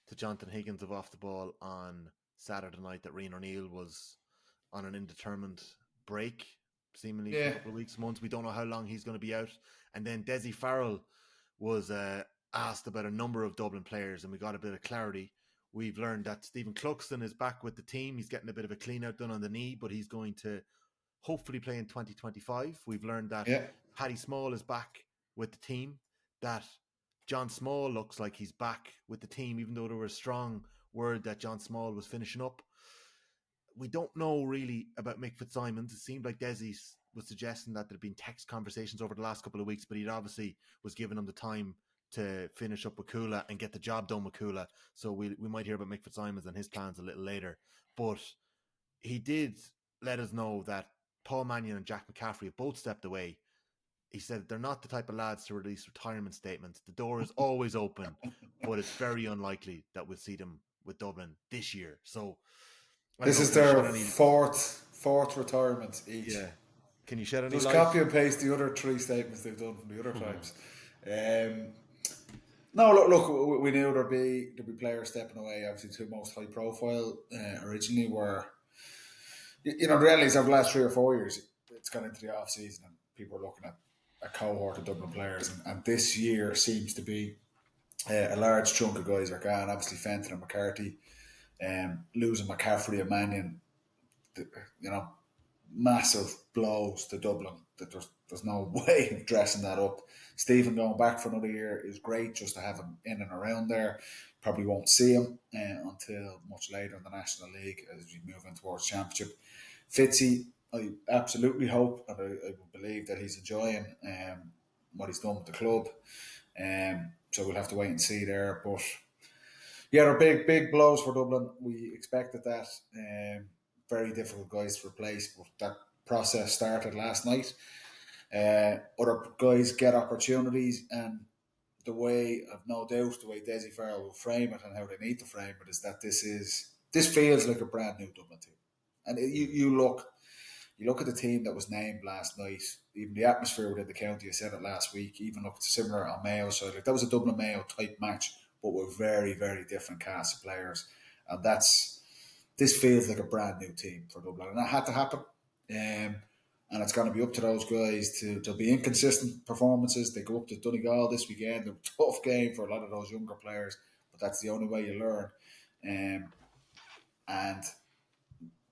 to Jonathan Higgins of Off the Ball on Saturday night that Rian O'Neill was on an indeterminate break, seemingly for a couple of weeks, months. We don't know how long he's going to be out. And then Desi Farrell was asked about a number of Dublin players, and we got a bit of clarity. We've learned that Stephen Cluxton is back with the team. He's getting a bit of a clean out done on the knee, but he's going to hopefully play in 2025. We've learned that Paddy Small is back with the team, that John Small looks like he's back with the team, even though there was a strong word that John Small was finishing up. We don't know really about Mick Fitzsimons. It seemed like Desi was suggesting that there had been text conversations over the last couple of weeks, but he obviously was giving him the time to finish up with Kula and get the job done with Kula. So we might hear about Mick Fitzsimons and his plans a little later. But he did let us know that Paul Mannion and Jack McCaffrey have both stepped away. He said they're not the type of lads to release retirement statements. The door is always open, but it's very unlikely that we'll see them with Dublin this year. So this is their fourth retirement each. Yeah. Can you shed any light? Just copy and paste the other three statements they've done from the other times. No, look, we knew there'd be players stepping away. Obviously, two most high profile originally were, the reality is over the last 3 or 4 years, it's gone into the off season and people are looking at a cohort of Dublin players, and this year seems to be a large chunk of guys are gone. Obviously, Fenton and McCarthy, losing McCaffrey and Mannion, massive blows to Dublin. That there's no way of dressing that up. Stephen going back for another year is great, just to have him in and around there. Probably won't see him until much later in the National League as we move in towards Championship. Fitzy, I absolutely hope and I believe that he's enjoying what he's done with the club. So we'll have to wait and see there. But yeah, they're big blows for Dublin. We expected that. Very difficult guys to replace, but that process started last night. Other guys get opportunities, and the way Desi Farrell will frame it and how they need to frame it is that this feels like a brand new Dublin team. And you look at the team that was named last night, even the atmosphere within the county, I said it last week, even looked similar on Mayo side. Like that was a Dublin-Mayo type match, but with very, very different cast of players. And this feels like a brand new team for Dublin. And that had to happen. And it's going to be up to those guys to be inconsistent performances. They go up to Donegal this weekend. A tough game for a lot of those younger players, but that's the only way you learn. And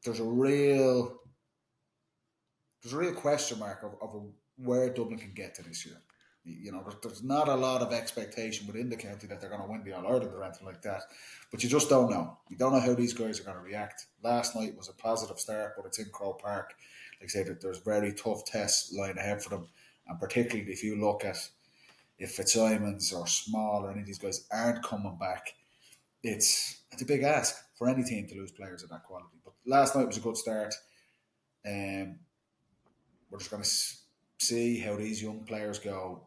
there's a real question mark of where Dublin can get to this year. You know, there's not a lot of expectation within the county that they're going to win the All-Ireland or anything like that. But you just don't know. You don't know how these guys are going to react. Last night was a positive start, but it's in Croke Park. Like I said, there's very tough tests lying ahead for them. And particularly if you look at if Fitzsimons or Small or any of these guys aren't coming back, it's a big ask for any team to lose players of that quality. But last night was a good start. We're just going to see how these young players go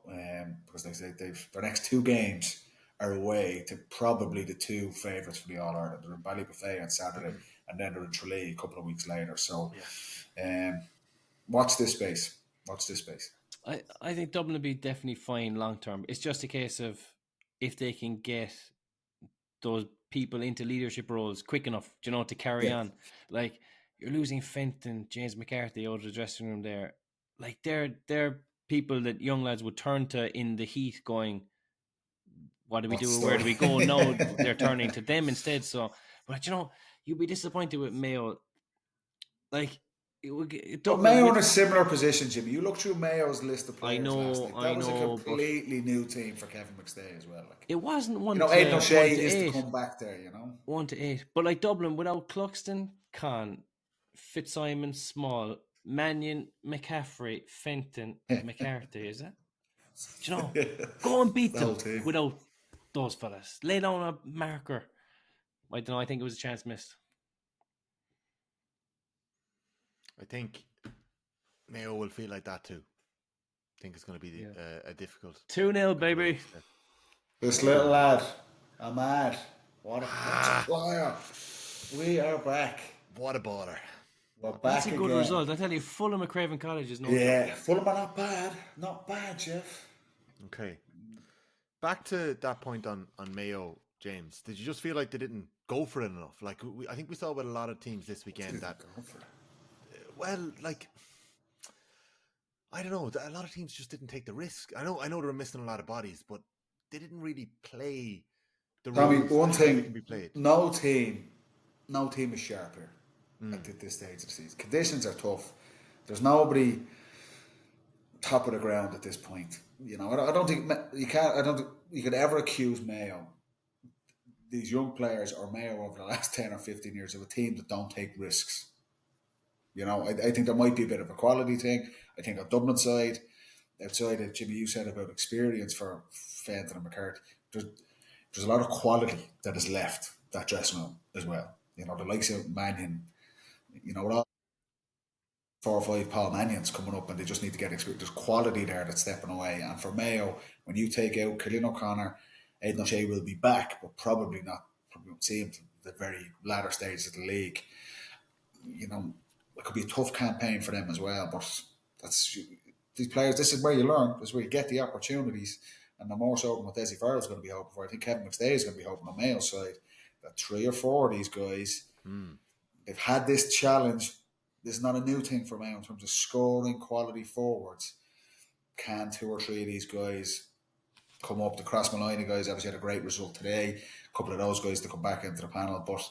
because they say their next two games are away to probably the two favourites for the All-Ireland. They're in Ballybuffet on Saturday and then they're in Tralee a couple of weeks later. So watch this space. I think Dublin will be definitely fine long term. It's just a case of if they can get those people into leadership roles quick enough, to carry on. Like you're losing Fenton, James McCarthy out of the dressing room there. Like they're people that young lads would turn to in the heat going, what do we do? Where do we go? No, they're turning to them instead. So, but you'd be disappointed with Mayo. Like, but Mayo in a similar position, Jimmy. You look through Mayo's list of players last night. That was a completely new team for Kevin McStay as well. Like, it wasn't one. Aidan O'Shea is to come back there. 1 to 8, but like Dublin without Cluxton, Conn, Fitzsimons, Small, Mannion, McCaffrey, Fenton, McCarthy. Is that? Go and beat them without those fellas. Lay down a marker. I don't know. I think it was a chance missed. I think Mayo will feel like that too. I think it's going to be a difficult 2-0, baby. This little lad, Ahmad, what a flyer! We are back. What a baller! We're back. That's a good result. I tell you, Fulham at Craven College is Fulham are not bad, Jeff. Okay, back to that point on Mayo, James. Did you just feel like they didn't go for it enough? Like I think we saw with a lot of teams this weekend that. Well, like, I don't know. A lot of teams just didn't take the risk. I know they were missing a lot of bodies, but they didn't really play the rules. I mean, one thing, can be played. No team is sharp here at this stage of the season. Conditions are tough. There's nobody top of the ground at this point. I don't think you can. I don't think you could ever accuse Mayo, these young players, or Mayo over the last 10 or 15 years of a team that don't take risks. I think there might be a bit of a quality thing. I think on Dublin side, outside of Jimmy, you said about experience for Fenton and McCarthy, there's a lot of quality that is left that dressing room as well. The likes of Mannion, with all 4 or 5 Paul Mannions coming up and they just need to get experience. There's quality there that's stepping away. And for Mayo, when you take out Cillian O'Connor, Aidan O'Shea will be back, but probably won't see him to the very latter stages of the league. It could be a tough campaign for them as well, but that's these players. This is where you learn. This is where you get the opportunities, and the more so than what Desi Farrell's going to be hoping for. I think Kevin McStay is going to be hoping on Mayo's side that 3 or 4 of these guys, they've had this challenge. This is not a new thing for Mayo in terms of scoring quality forwards. Can 2 or 3 of these guys come up? The Crossmolina guys obviously had a great result today. A couple of those guys to come back into the panel, but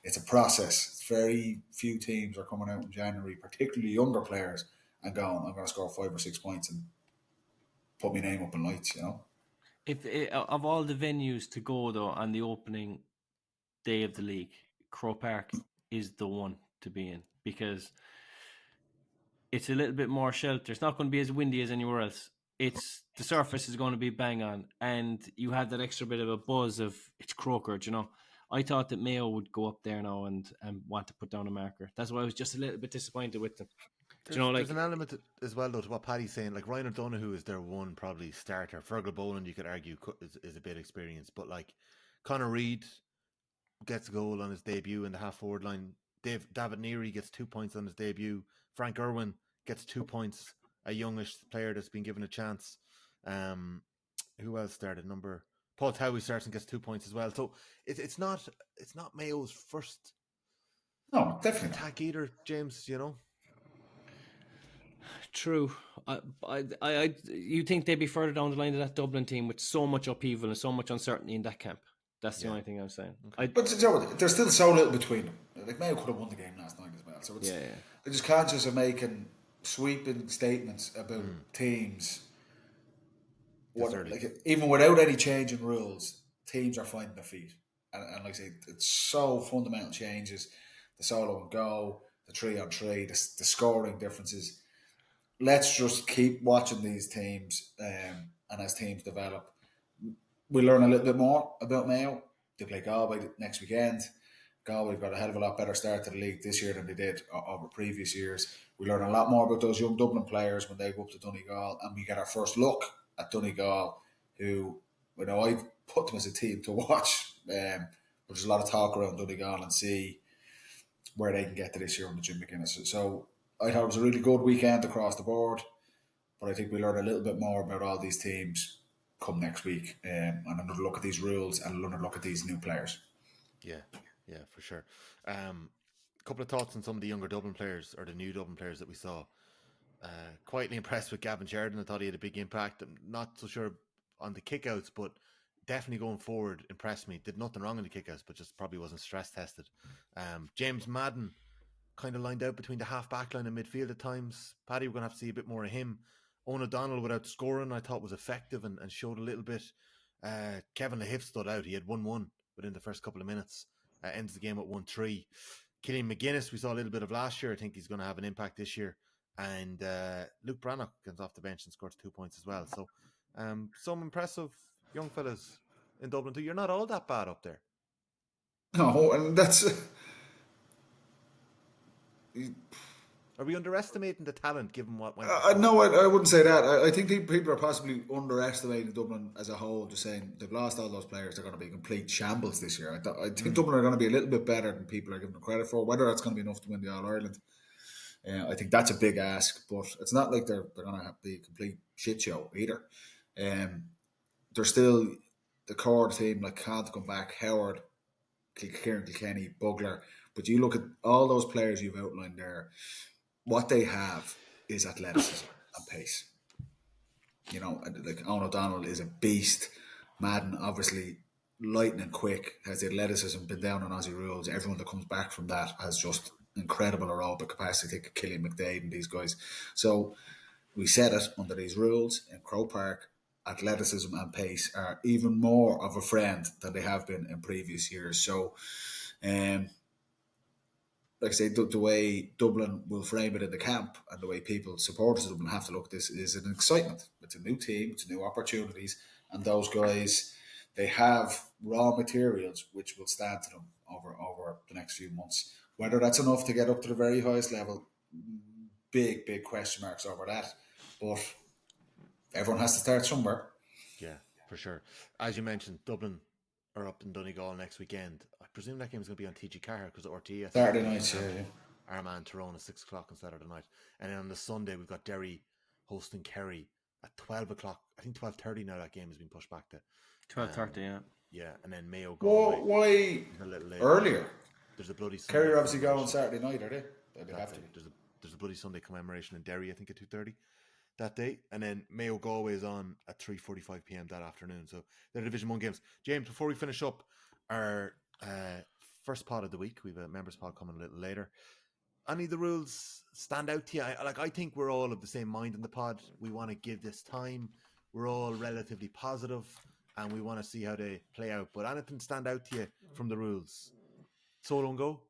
it's a process. Very few teams are coming out in January, particularly younger players, and going, I'm going to score 5 or 6 points and put my name up in lights, If of all the venues to go though on the opening day of the league, Croke Park is the one to be in because it's a little bit more shelter. It's not going to be as windy as anywhere else. The surface is going to be bang on, and you have that extra bit of a buzz of it's Croker, I thought that Mayo would go up there now and want to put down a marker. That's why I was just a little bit disappointed with them. There's an element as well, though, to what Paddy's saying. Like Rian O'Donoghue is their one probably starter. Fergal Boland, you could argue, is a bit experienced, but like Conor Reid gets a goal on his debut in the half forward line. David Neary gets 2 points on his debut. Frank Irwin gets 2 points. A youngish player that's been given a chance. Who else started? Paul Towie starts and gets 2 points as well. So it's not Mayo's first No, definitely not. attack either, James. True. You think they'd be further down the line of that Dublin team with so much upheaval and so much uncertainty in that camp? That's the only thing I'm saying. But there's still so little between them. Like Mayo could have won the game last night as well. So it's they're just conscious of making sweeping statements about teams. Even without any change in rules, teams are finding their feet. And like I say, it's so fundamental changes. The solo and go, the 3-on-3, the scoring differences. Let's just keep watching these teams, and as teams develop, we learn a little bit more about Mayo. They play Galway next weekend. Galway got a hell of a lot better start to the league this year than they did over previous years. We learn a lot more about those young Dublin players when they go up to Donegal, and we get our first look at Donegal, who, I put them as a team to watch. There's a lot of talk around Donegal and see where they can get to this year under Jim McGuinness. So I thought it was a really good weekend across the board, but I think we learn a little bit more about all these teams come next week, and another look at these rules and another look at these new players. Yeah, for sure. A couple of thoughts on some of the younger Dublin players, or the new Dublin players that we saw. Quietly impressed with Gavin Sheridan. I thought he had a big impact. I'm not so sure on the kickouts, but definitely going forward impressed me. Did nothing wrong in the kickouts, but just probably wasn't stress tested. James Madden kind of lined out between the half back line and midfield at times. Paddy, we're going to have to see a bit more of him. O'Donnell without scoring, I thought was effective and showed a little bit. Kevin Lahiff stood out. He had 1-1 within the first couple of minutes. Ends the game at 1-3. Killian McGuinness, we saw a little bit of last year. I think he's going to have an impact this year. And Luke Brannock comes off the bench and scores 2 points as well. So some impressive young fellas in Dublin too. You're not all that bad up there. No, and that's... Are we underestimating the talent given what went? No, I wouldn't say that. I think people are possibly underestimating Dublin as a whole, just saying they've lost all those players. They're going to be complete shambles this year. I think Dublin are going to be a little bit better than people are giving them credit for. Whether that's going to be enough to win the All-Ireland, I think that's a big ask. But it's not like they're going to be a complete shit show either. They're still the core team, like Kant come back, Howard, Kieran Kilkenny, Bugler. But you look at all those players you've outlined there, what they have is athleticism and pace. Like O'Donnell is a beast. Madden, obviously, lightning quick, has the athleticism, been down on Aussie rules. Everyone that comes back from that has just incredible aerobic capacity. Think of Killian McDade and these guys. So we said it under these rules in Croke Park. Athleticism and pace are even more of a friend than they have been in previous years. So, like I say, the way Dublin will frame it in the camp and the way people, supporters of Dublin, have to look at this is an excitement. It's a new team, it's new opportunities, and those guys, they have raw materials which will stand to them over the next few months. Whether that's enough to get up to the very highest level, big question marks over that. But everyone has to start somewhere. Yeah, for sure. As you mentioned, Dublin are up in Donegal next weekend. I presume that game is going to be on TG Carr because of RT. Saturday night, yeah. Armagh and Tyrone at 6 o'clock on Saturday night. And then on the Sunday, we've got Derry hosting Kerry at 12 o'clock. I think 12:30 now that game has been pushed back to 12:30, yeah. Yeah, and then Mayo Galway. Why a little later. Earlier? There's a bloody Sunday. Kerry are obviously going on Saturday night, are they? They have to. There's a bloody Sunday commemoration in Derry, I think at 2:30 that day. And then Mayo Galway is on at 3:45 p.m. that afternoon. So they're Division 1 games. James, before we finish up our first pod of the week, we have a members pod coming a little later. Any of the rules stand out to you? I think we're all of the same mind in the pod. We want to give this time. We're all relatively positive and we want to see how they play out. But anything stand out to you from the rules? Solo and go?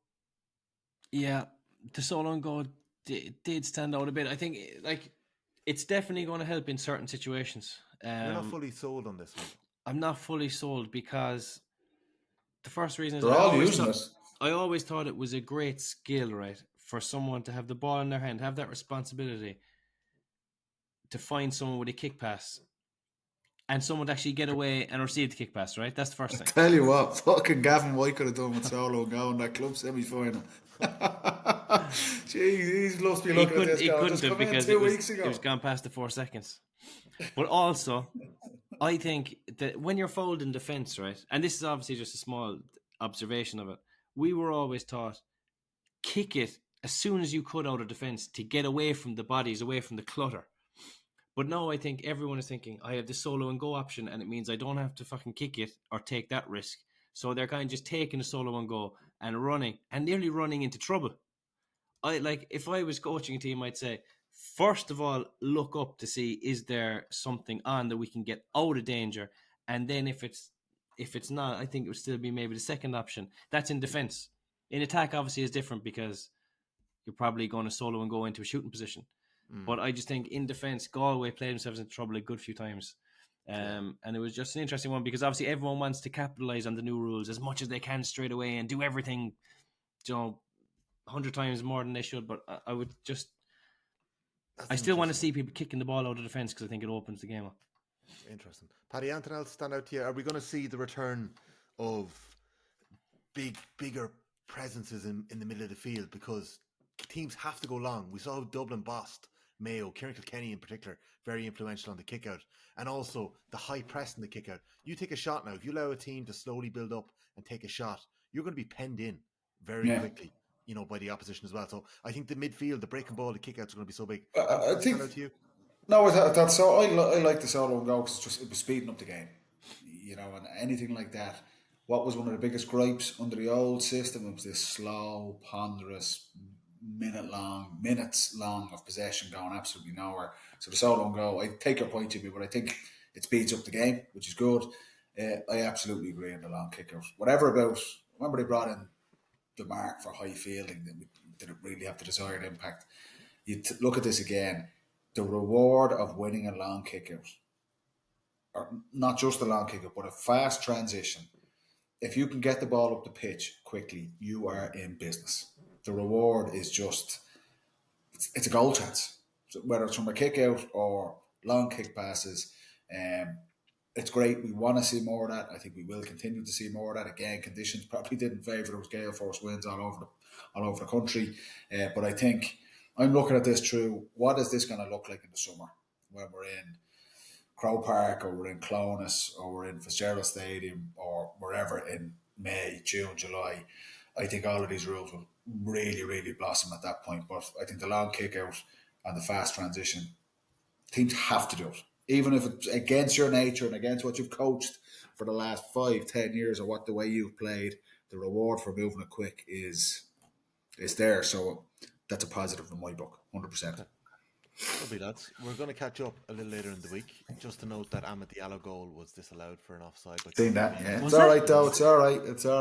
Yeah, the solo and go did stand out a bit. I think it's definitely going to help in certain situations. You're not fully sold on this one. I'm not fully sold because the first reason is they're all using it. I always thought it was a great skill, right, for someone to have the ball in their hand, have that responsibility to find someone with a kick pass and someone to actually get away and receive the kick pass, right? That's the first thing. I tell you what, fucking Gavin White could have done with solo and go in that club semi-final. Jeez, he must be He looking at couldn't. this He going, couldn't just have come in because 2 weeks ago. it was gone past the 4 seconds. But also, I think that when you're fouled in defence, right, and this is obviously just a small observation of it, we were always taught kick it as soon as you could out of defence to get away from the bodies, away from the clutter. But now I think everyone is thinking, I have the solo and go option, and it means I don't have to fucking kick it or take that risk. So they're kind of just taking the solo and go and running and nearly running into trouble. If I was coaching a team, I'd say, first of all, look up to see is there something on that we can get out of danger, and then if it's not, I think it would still be maybe the second option. That's in defence. In attack, obviously, is different because you're probably going to solo and go into a shooting position. But I just think in defence, Galway played themselves into trouble a good few times. And it was just an interesting one because obviously everyone wants to capitalise on the new rules as much as they can straight away and do everything, 100 times more than they should. But I would just... I still want to see people kicking the ball out of defence because I think it opens the game up. Interesting. Paddy, anything else stand out to you? Are we going to see the return of bigger presences in the middle of the field? Because teams have to go long. We saw how Dublin bossed Mayo, Kieran Kilkenny in particular, very influential on the kick-out. And also the high press in the kick-out. You take a shot now. If you allow a team to slowly build up and take a shot, you're going to be penned in very quickly, by the opposition as well. So I think the midfield, the breaking ball, the kick-outs are going to be so big. I think... Stand out to you? No, that's so. I like the solo and go because it was speeding up the game, and anything like that. What was one of the biggest gripes under the old system? It was this slow, ponderous, minutes long of possession going absolutely nowhere. So the solo and go, I take your point, Jimmy, but I think it speeds up the game, which is good. I absolutely agree on the long kickers. Whatever about, remember they brought in the mark for high fielding, that didn't really have the desired impact. You look at this again. The reward of winning a long kick-out, or not just a long kick-out, but a fast transition, if you can get the ball up the pitch quickly, you are in business. The reward is just, it's a goal chance. So whether it's from a kick-out or long kick passes, it's great. We want to see more of that. I think we will continue to see more of that. Again, conditions probably didn't favour those gale force winds all over the country. But I think I'm looking at this through, what is this going to look like in the summer when we're in Crow Park or we're in Clones or we're in Fitzgerald Stadium or wherever in May, June, July. I think all of these rules will really, really blossom at that point. But I think the long kick out and the fast transition, teams have to do it. Even if it's against your nature and against what you've coached for the last 5-10 years or the way you've played, the reward for moving it quick is there. So that's a positive in my book, 100%. Lovely, lads. We're going to catch up a little later in the week. Just to note that Ahmed Diallo goal was disallowed for an offside. Seen that, yeah. It's all right, though. It's all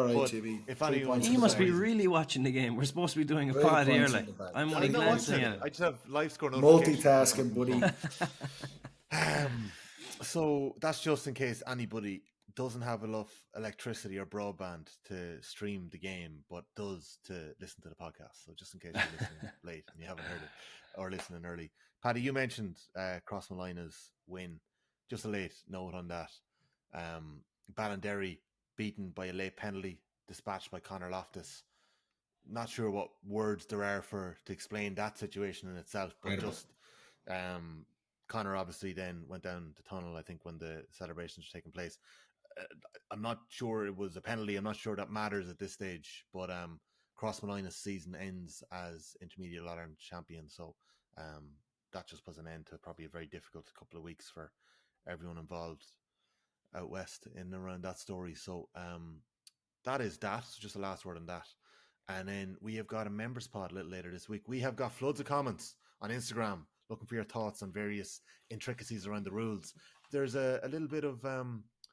right, Jimmy. If anyone, he must be really watching the game. We're supposed to be doing a pod here. I'm only glancing at it. I just have live score notifications. Multitasking, buddy. So that's just in case anybody doesn't have enough electricity or broadband to stream the game, but does to listen to the podcast. So just in case you're listening late and you haven't heard it or listening early. Paddy, you mentioned Crossmolina's win. Just a late note on that. Dublin-Derry beaten by a late penalty, dispatched by Conor Loftus. Not sure what words there are to explain that situation in itself, but Conor obviously then went down the tunnel, I think, when the celebrations were taking place. I'm not sure it was a penalty. I'm not sure that matters at this stage, but Crossmolina's season ends as Intermediate All-Ireland champion, so that just puts an end to probably a very difficult couple of weeks for everyone involved out west in and around that story. So that is that. So just a last word on that. And then we have got a members pod a little later this week. We have got floods of comments on Instagram looking for your thoughts on various intricacies around the rules. There's a little bit of a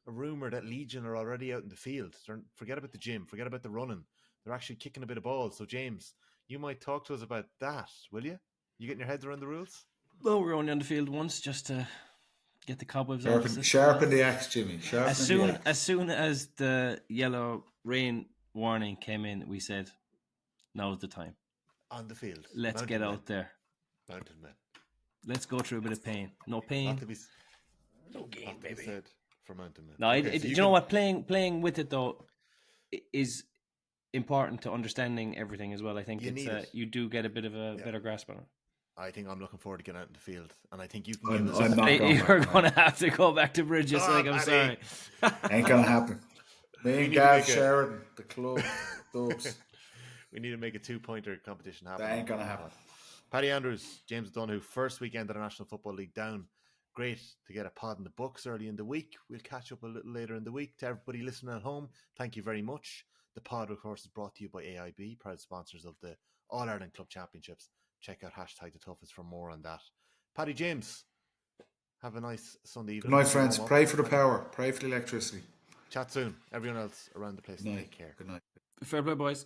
rumour that Legion are already out in the field. Forget about the gym, forget about the running. They're actually kicking a bit of ball. So James, you might talk to us about that, will you? You getting your heads around the rules? Well, we're only on the field once just to get the cobwebs off. Sharpen the axe, Jimmy. As soon as the yellow rain warning came in, we said, now's the time. On the field. Let's get out there. Mountain men. Let's go through a bit of pain. No pain. No gain, baby. Said for mountain men. No, okay, do you know what? Playing with it though is important to understanding everything as well. I think you do get a bit of a better grasp on it. I think I'm looking forward to getting out in the field, and I think you can. I'm give us not going You're back, going to have to go back to Bridges. I'm sorry. Ain't gonna happen. Me and Gav Sheridan, the club, Dubs. We need to make a 2-pointer competition happen. That ain't gonna happen. Paddy Andrews, James O'Donoghue, first weekend of the National Football League down. Great to get a pod in the books early in the week. We'll catch up a little later in the week. To everybody listening at home, thank you very much. The pod, of course, is brought to you by AIB, proud sponsors of the All-Ireland Club Championships. Check out #TheToughest for more on that. Paddy, James, have a nice Sunday evening. Good night, friends. Pray for the power. Pray for the electricity. Chat soon. Everyone else around the place, Good night. take care. Good night. Fair play, boys.